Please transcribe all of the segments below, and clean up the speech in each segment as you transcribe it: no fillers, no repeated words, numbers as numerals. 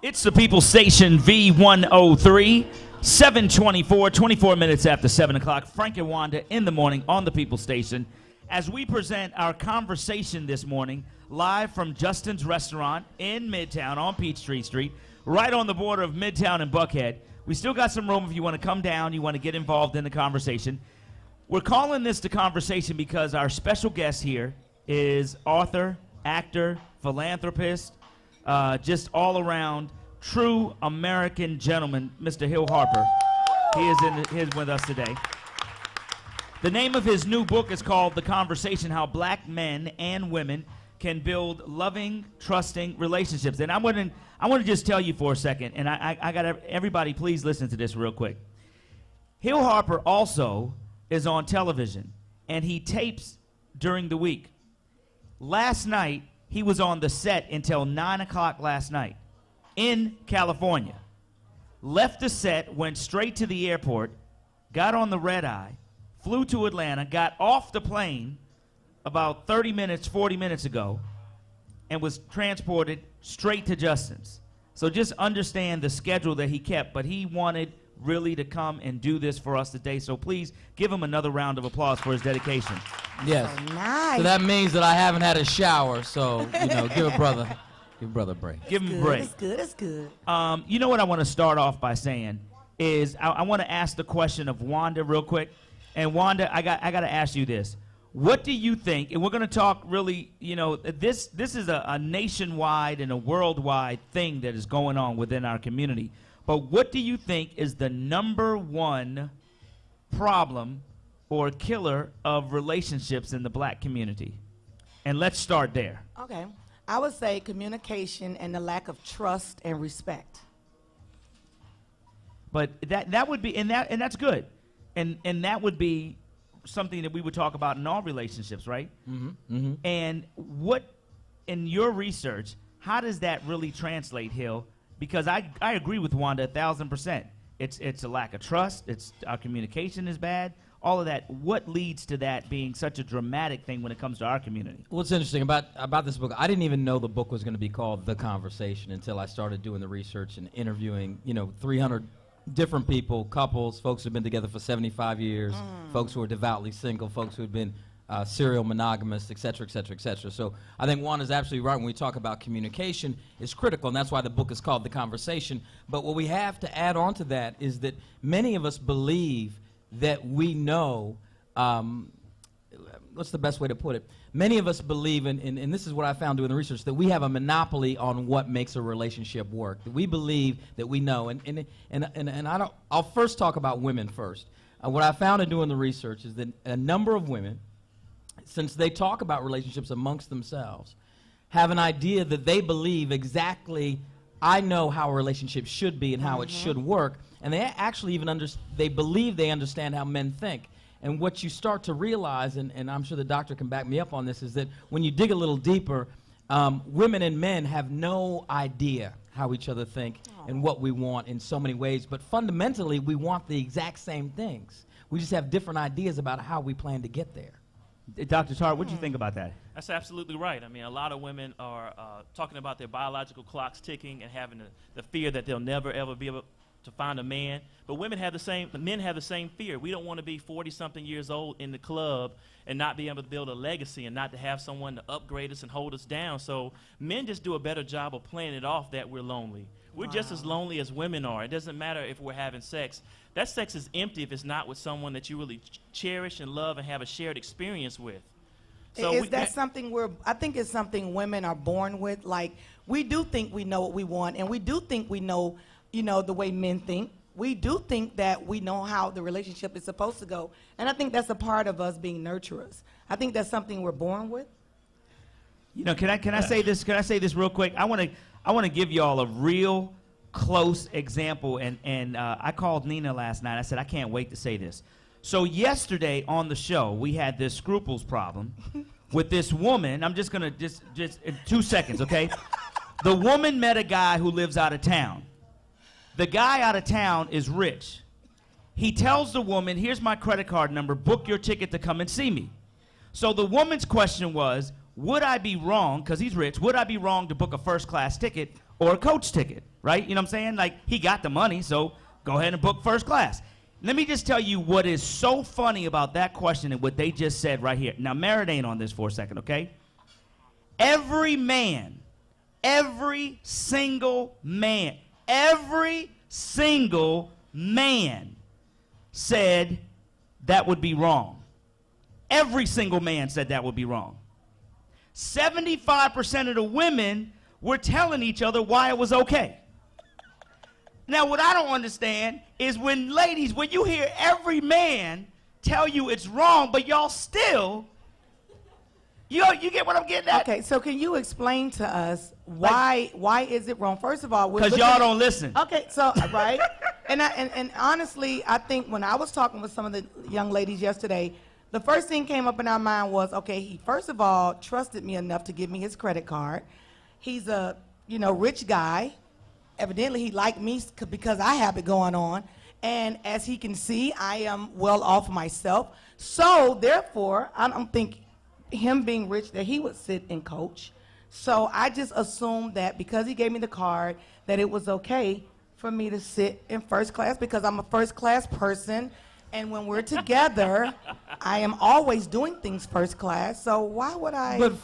It's the People Station V103, 724, 24 minutes after 7 o'clock. Frank and Wanda in the morning on the People Station as we present our conversation this morning live from Justin's Restaurant in Midtown on Peachtree Street, right on the border of Midtown and Buckhead. We still got some room if you want to come down, you want to get involved in the conversation. We're calling this the conversation because our special guest here is author, actor, philanthropist, just all around true American gentleman, Mr. Hill Harper. He is with us today. The name of his new book is called The Conversation: How Black Men and Women Can Build Loving, Trusting Relationships. And I want to just tell you for a second, and I got everybody, please listen to this real quick. Hill Harper also is on television, and he tapes during the week. Last night, he was on the set until 9 o'clock last night in California. Left the set, went straight to the airport, got on the red eye, flew to Atlanta, got off the plane about 30 minutes, 40 minutes ago, and was transported straight to Justin's. So just understand the schedule that he kept, but he wanted really to come and do this for us today. So please give him another round of applause for his dedication. Yes. Oh, nice. So that means that I haven't had a shower, so, you know, give a brother a break. Give him a break. It's good, it's good. You know what I want to start off by saying is I want to ask the question of Wanda real quick. And Wanda, I got to ask you this. What do you think, and we're going to talk really, you know, this is a nationwide and a worldwide thing that is going on within our community. But what do you think is the #1 problem or killer of relationships in the black community? And let's start there. Okay. I would say communication and the lack of trust and respect. But that would be, and that's good. And that would be something that we would talk about in all relationships, right? Mm-hmm. Mm-hmm. And what, in your research, how does that really translate, Hill? Because I agree with Wanda 1,000%. It's a lack of trust. Our communication is bad. All of that. What leads to that being such a dramatic thing when it comes to our community? What's interesting about this book, I didn't even know the book was going to be called The Conversation until I started doing the research and interviewing, 300 different people, couples, folks who've been together for 75 years, folks who are devoutly single, folks who have been serial monogamous, et cetera, et cetera, et cetera. So I think Juan is absolutely right when we talk about communication is critical, and that's why the book is called The Conversation. But what we have to add on to that is that many of us believe that we know, what's the best way to put it? Many of us believe, and this is what I found doing the research, that we have a monopoly on what makes a relationship work. That we believe that we know, and I'll first talk about women first. What I found in doing the research is that a number of women, since they talk about relationships amongst themselves, have an idea that they believe exactly, I know how a relationship should be and how it should work, and they actually even they believe they understand how men think. And what you start to realize, and I'm sure the doctor can back me up on this, is that when you dig a little deeper, women and men have no idea how each other think and what we want in so many ways, but fundamentally we want the exact same things. We just have different ideas about how we plan to get there. Dr. Tartt, what do you think about that? That's absolutely right. I mean, a lot of women are talking about their biological clocks ticking and having the fear that they'll never, ever be able to find a man. But men have the same fear. We don't want to be 40-something years old in the club and not be able to build a legacy and not to have someone to upgrade us and hold us down. So men just do a better job of playing it off that we're lonely. We're just as lonely as women are. It doesn't matter if we're having sex. That sex is empty if it's not with someone that you really cherish and love and have a shared experience with. So is that something I think it's something women are born with. Like, we do think we know what we want, and we do think we know, the way men think. We do think that we know how the relationship is supposed to go. And I think that's a part of us being nurturers. I think that's something we're born with. Can I say this? Can I say this real quick? I want to give y'all a real close example, and I called Nina last night. I said, I can't wait to say this. So yesterday on the show, we had this scruples problem with this woman. I'm just going to just in 2 seconds, okay? The woman met a guy who lives out of town. The guy out of town is rich. He tells the woman, here's my credit card number, book your ticket to come and see me. So the woman's question was, would I be wrong, because he's rich, would I be wrong to book a first-class ticket or a coach ticket, right? You know what I'm saying? Like, he got the money, so go ahead and book first class. Let me just tell you what is so funny about that question and what they just said right here. Now, marinate on this for a second, okay? Every man, every single man said that would be wrong. Every single man said that would be wrong. 75% of the women were telling each other why it was okay. Now, what I don't understand is when ladies, when you hear every man tell you it's wrong, but y'all still, you get what I'm getting at? Okay, so can you explain to us why is it wrong? First of all, because y'all don't listen. Okay, so right, and honestly, I think when I was talking with some of the young ladies yesterday, the first thing came up in our mind was, okay, he first of all trusted me enough to give me his credit card. He's a rich guy. Evidently, he liked me because I have it going on. And as he can see, I am well off myself. So therefore, I don't think him being rich that he would sit and coach. So I just assumed that because he gave me the card, that it was okay for me to sit in first class because I'm a first class person. And when we're together, I am always doing things first class. So why would I? But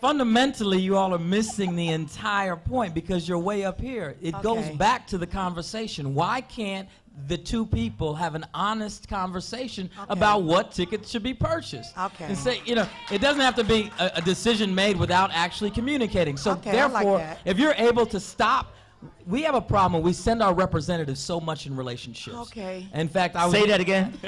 fundamentally, you all are missing the entire point because you're way up here. It goes back to the conversation. Why can't the two people have an honest conversation about what tickets should be purchased? And say, it doesn't have to be a decision made without actually communicating. So therefore, if you're able to stop. We have a problem when we send our representatives so much in relationships. In fact, say that again.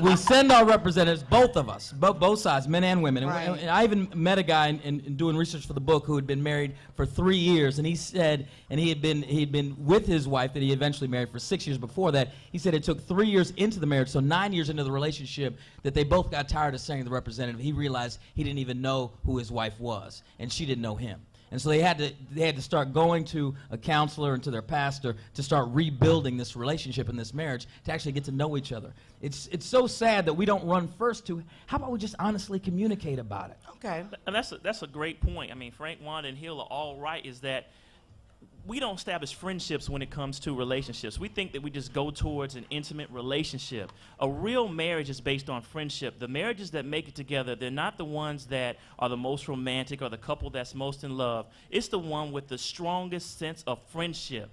we send our representatives, both of us, both sides, men and women. And I even met a guy in doing research for the book who had been married for 3 years, and he said, and he had been with his wife that he eventually married for 6 years before that. He said it took 3 years into the marriage, so 9 years into the relationship, that they both got tired of sending the representative. He realized he didn't even know who his wife was, and she didn't know him. And so they had to start going to a counselor and to their pastor to start rebuilding this relationship and this marriage to actually get to know each other. It's so sad that we don't run first to, how about we just honestly communicate about it? And that's a great point. I mean, Frank, Wanda, and Hill are all right, is that we don't establish friendships when it comes to relationships. We think that we just go towards an intimate relationship. A real marriage is based on friendship. The marriages that make it together, they're not the ones that are the most romantic or the couple that's most in love. It's the one with the strongest sense of friendship.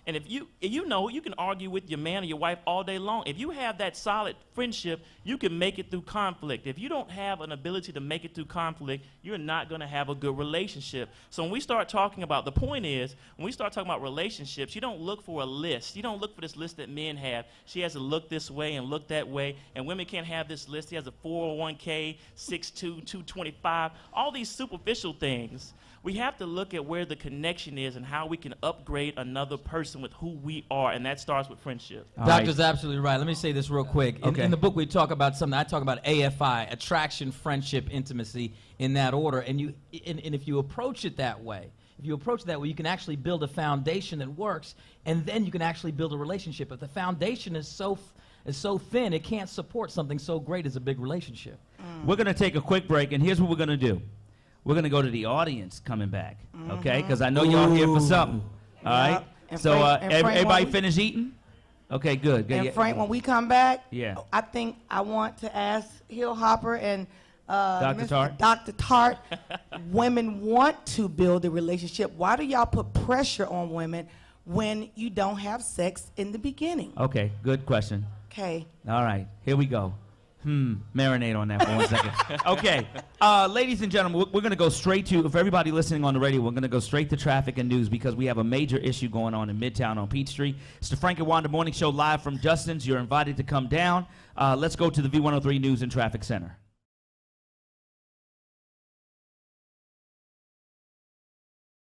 And if you can argue with your man or your wife all day long. If you have that solid friendship, you can make it through conflict. If you don't have an ability to make it through conflict, you're not going to have a good relationship. So when we start talking about, the point is, when we start talking about relationships, you don't look for a list. You don't look for this list that men have. She has to look this way and look that way, and women can't have this list. He has a 401k, 6'2", 225, all these superficial things. We have to look at where the connection is and how we can upgrade another person with who we are, and that starts with friendship. Doctor's absolutely right. Let me say this real quick. In the book, we talk about something. I talk about AFI, attraction, friendship, intimacy, in that order. And if you approach it that way, you can actually build a foundation that works, and then you can actually build a relationship. If the foundation is so thin, it can't support something so great as a big relationship. We're going to take a quick break, and here's what we're going to do. We're going to go to the audience coming back, okay? Because I know y'all here for something, all right? And so Frank, everybody finish eating? Okay, good. And Frank, when we come back, yeah, I think I want to ask Hill, Harper, and Dr. Tartt. Dr. Tartt, women want to build a relationship. Why do y'all put pressure on women when you don't have sex in the beginning? Okay, good question. Okay. All right, here we go. Marinate on that for 1 second. Okay, ladies and gentlemen, we're going to go straight to, for everybody listening on the radio, we're going to go straight to traffic and news because we have a major issue going on in Midtown on Peachtree. It's the Frank and Wanda Morning Show live from Justin's. You're invited to come down. Let's go to the V103 News and Traffic Center.